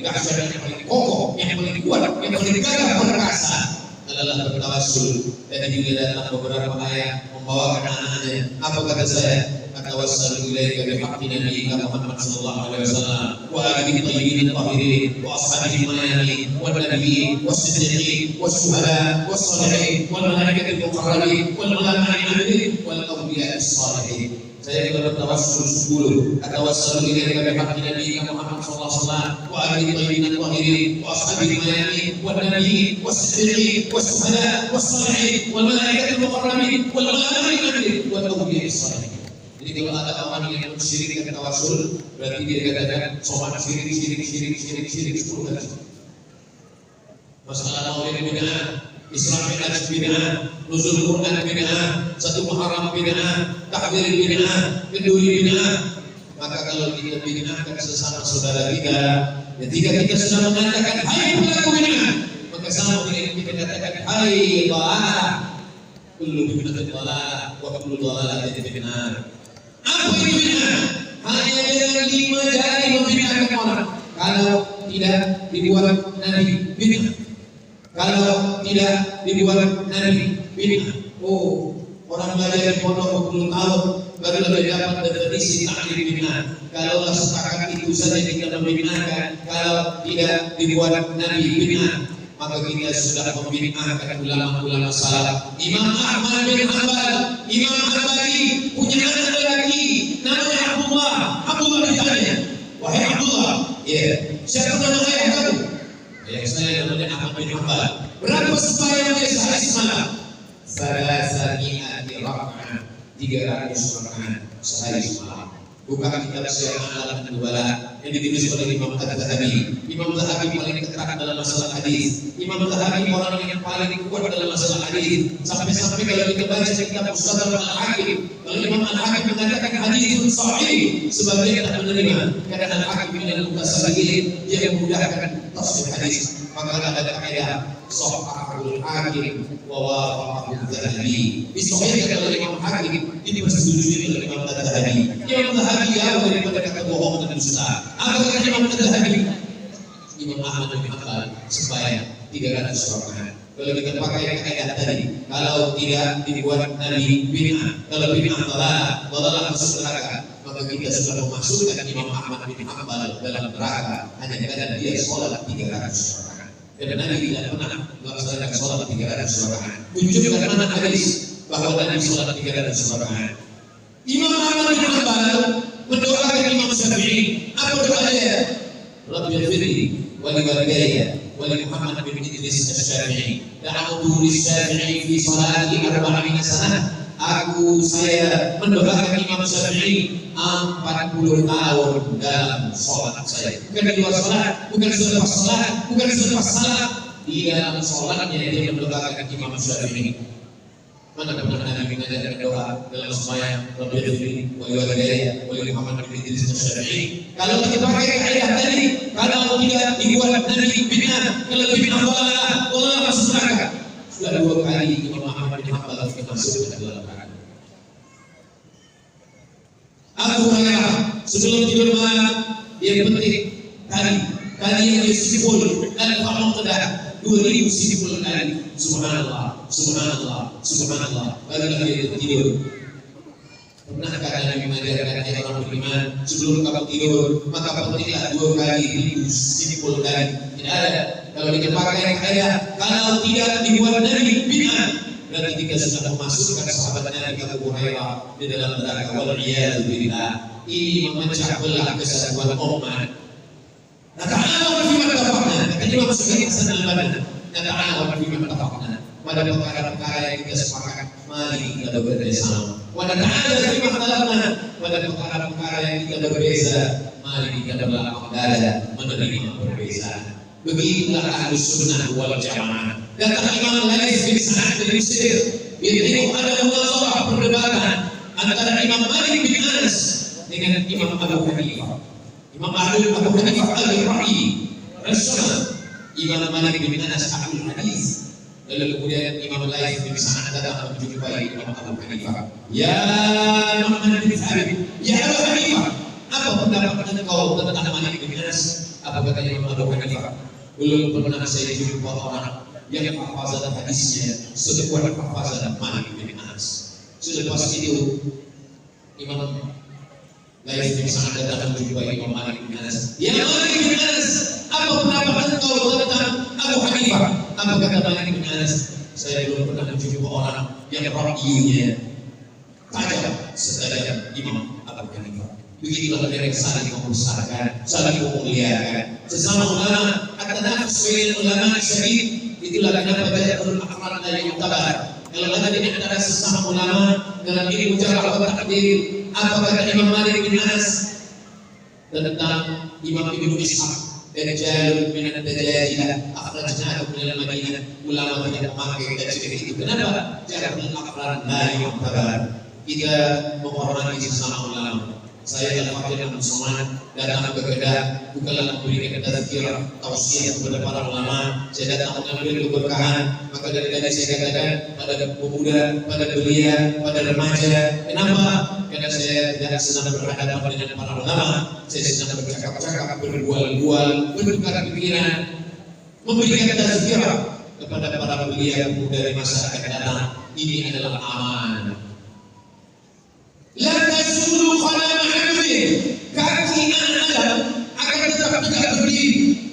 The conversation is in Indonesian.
dahsyat, yang paling kokoh, yang paling kuat, yang paling gagah perkasa adalah bertawassul. Dan juga dalam beberapa ayat membawakan anak-anaknya. Apa kata saya? Atawassalu ilaika bihaqqi nabiyyika Muhammad sallallahu alaihi wasallam wa alihi thayyibin tahirin wa ashabihi mayamin wa nabiyyin was-siddiqin was-syuhada was-shalihin wal malaikatil muqarrabin wal ulama'i 'amilin wal awliya'is shalihin. Saya juga bertawassul 10. Atawassalu ilaika bihaqqi nabiyyika Muhammad sallallahu alaihi wasallam wa alihi thayyibin tahirin wa ashabihi mayamin wa nabiyyin was-siddiqin was-syuhada was-shalihin wal malaikatil muqarrabin wal ulama'i 'amilin wal awliya'is shalihin. Jadi kalau ada orang yang mensyirikkan tawassul, berarti dia katakan somat syirik 10 kali. Masalah maulid bid'ah, Isra Mi'raj bid'ah, nuzul Quran bid'ah, satu Muharram bid'ah, takbir bid'ah, kenduri bid'ah. Maka kalau kita bid'ahkan sesama saudara kita, ketika kita sudah mengatakan hai pelaku bid'ah, maka sama dengan kita katakan hai dhalalah, kullu bid'atin dhalalah wa kullu dhalalatin finnar. Apa itu bid'ah? Hanya dengan 5 jari membid'ahkan orang. Kalau tidak dibuat Nabi, bid'ah. Kalau tidak dibuat Nabi, bid'ah. Oh, orang belajar di pondok 20 tahun baru lebih dapat definisi takrif bid'ah. Kalau sepakat itu saja kita membid'ahkan, kalau tidak dibuat Nabi, bid'ah. Maka kita sudah membid'ahkan ulama-ulama salaf. Imam Ahmad bin Hanbal, Imam Hambali punya anak lelaki namanya Abdullah ditanya, wahai Abdullah, siapa nama ayah kamu? Ayah saya namanya Ahmad bin Hanbal. Berapa sembahyang dia sehari semalam? Salasami'ati raka'ah, 300 rakaat sehari semalam. Bukan kitab Syiar A'lam An-Nubala yang ditulis oleh Imam Az-Zahabi. Imam Az-Zahabi paling ketat dalam masalah hadis. Imam Az-Zahabi orang yang paling kuat dalam masalah hadis. Sampai-sampai kalau kita baca kitab Mustadrak Al-Hakim, kalau Imam Al-Hakim mengatakan hadis sahih, sebagian tak menerima. Karena Al-Hakim ini mutasabihin, dia memudahkan tafsir hadis. Maka ada kaidah Sahihul Hakim wa wafaqahu Az-Zahabi. Disahihkan oleh Imam Hakim, ini disetujui oleh Imam Az-Zahabi. Imam Az-Zahabi jauh daripada kata bohong dan dusta. Apa kata Imam Az-Zahabi? Imam Ahmad bin Hanbal sembahyang 300 rakaat. Kalau kita pakai kaidah tadi, kalau tidak dibuat Nabi bid'ah, kalau bid'ah dhalalah masuk neraka, maka kita sudah memasukkan Imam Ahmad bin Hanbal dalam neraka hanya karena dia sholat 300 rakaat. Karena Nabi tidak pernah melaksanakan sholat 300 rakaat. Tunjukkan mana hadis bahwa Nabi sholat 300 rakaat. Imam Ahmad bin Hanbal mendoakan Imam Syafi'i. Apa doanya? Rabbi ighfirli wa li walidayya wa li Muhammad bin Idris asy-Syafi'i. Da'awtu lis-Syafi'i fi salati 40 sanah. Saya mendoakan Imam Syafi'i 40 tahun dalam sholat saya. Bukan di luar sholat, bukan selepas sholat, bukan selepas salat. Di dalam sholatnya dia mendoakan Imam Syafi'i. Mana pernah Nabi mengajarkan doa dalam sembahyang Rabbi ighfirli wa li walidayya wa li Muhammad bin Idris asy-Syafi'i. Kalau kita pakai kaidah tadi, kalau tidak dibuat Nabi bid'ah, kalau bid'ah Allah masuk neraka. Sudah 2 kali Imam Ahmad bin Hanbal masuk ke dalam neraka. Abu Hurairah sebelum tidur malam dia petik tadi yang disipul dan pamong tedah 2000 sipul tadi. Subhanallah, subhanallah, subhanallah. Barulah dia tidur. Pernahkah Nabi mengajarkan orang beriman sebelum kamu tidur maka petiklah 2 kali 1000 sipul tadi? Tidak ada. Kalau kita pakai kaidah kalau tidak dibuat Nabi bid'ah, berarti kita sudah memasukkan sahabat Nabi Abu Hurairah di dalam neraka. Wal-iyadu billah. Ini memecah belah kesatuan umat. Nata'awun fima tafaqna. Kata Imam Syafi'i Hasan al-Banna. Nata'awun fima tafaqna. Pada perkara-perkara yang kita sepakat, mari kita bekerjasama. Wa nata'awun fima ikhtalafna. Pada perkara-perkara yang kita berbeza, mari kita berlapang dada menerima perbezaan. Begitulah Ahlus Sunnah wal Jamaah. Kata Imam Laits bin Sa'ad bin Sir, itu ada munazarah perdebatan antara Imam Malik bin Anas dengan Imam Abu Hanifah. Imam Abu Hanifah al-Ra'i, Rasul. Imam Malik bin Anas ahli hadis. Lalu kemudian Imam Laits bin Sa'ad datang menjumpai Imam Abu Hanifah. Ya Muhammad bin Habib, ya Abu Hanifah, apa pendapat engkau tentang Malik bin Anas? Apa kata Imam Abu Hanifah? Belum pernah saya jumpa orang yang hafazan hadisnya sekuat hafazan Malik bin Anas. Sudah pasti itu Imam Lain bin Sa'ad datang menjumpa Imam Malik bin Anas. Ya Malik bin Anas, apa pendapat engkau tentang Abu Hanifah? Apa kata Malik bin Anas? Saya belum pernah menjumpa orang yang rakyunya tajam setajam Imam Abu Hanifah. Begitulah mereka saling membesarkan, saling memuliakan. Sesama ulama, at-tanafus bainal ulama syadid. Itulah kenapa Ja'far al-Aqran yang mutabar. Kalau ada di antara sesama ulama dalam ilmu jarh wa ta'dil, apa kata Imam Malik bin Anas tentang Imam Ibnu Ishaq? Dajjal min ad-dajajilah akhrajnahu min al-Madinah. Ulama tidak memakai dajjal itu. Kenapa? Ja'far al-Aqran la yu'tabar. Kita menghormati sesama ulama. Saya Al-Fakir Al-Musliman datang ke Kedah bukanlah memberikan tazkirah tausiah kepada para ulama. Saya datang mengambil keberkahan. Maka dari tadi saya katakan pada pemuda, pada belia, pada remaja. Kenapa? Karena saya tidak senang berhadapan dengan para ulama. Saya senang bercakap-cakap, berbual-bual, bertukar pikiran, memberikan tazkirah kepada para belia pemuda di masa akan datang. Ini adalah amanah. La tasulu qadama 'abdin, kaki anak Adam akan tetap tegak berdiri